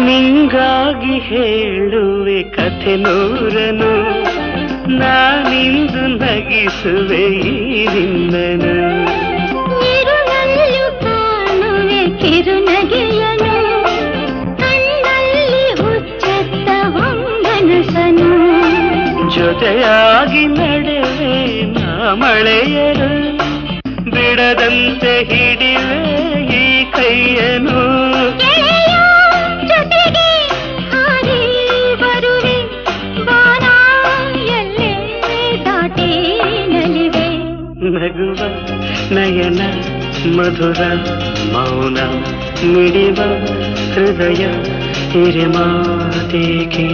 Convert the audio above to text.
ನಿಂಗಾಗಿ ಹೇಳುವೆ ಕಥೆ ನೂರನು, ನಾನಿಂದು ನಗಿಸುವೆ ಈ ನಿನ್ನನು. ಇರುಳಲ್ಲೂ ಕಾಣುವೆ ಕಿರುನಗೆಯನು, ಕಣ್ಣಲ್ಲಿ ಹುಚ್ಚೆತ್ತ ಹೊಂಗನಸನು. ಜೊತೆಯಾಗಿ ನಡೆವೆ ನಾ ಮಳೆಯರು, ಬಿಡದಂತೆ ಹಿಡಿವೆ ಈ ಕೈಯನು. ಜೊತೆಗೆ ಹಾರಿ ಬರುವೆ ಬಾನ ಎಲ್ಲೇ ದಾಟಿ ನಲಿವೆ. ನಗುವ ನಯನ ಮಧುರ ಮೌನ ಮಿಡಿವ ಹೃದಯ ಹಿರಿಮಾತೇಕೆ.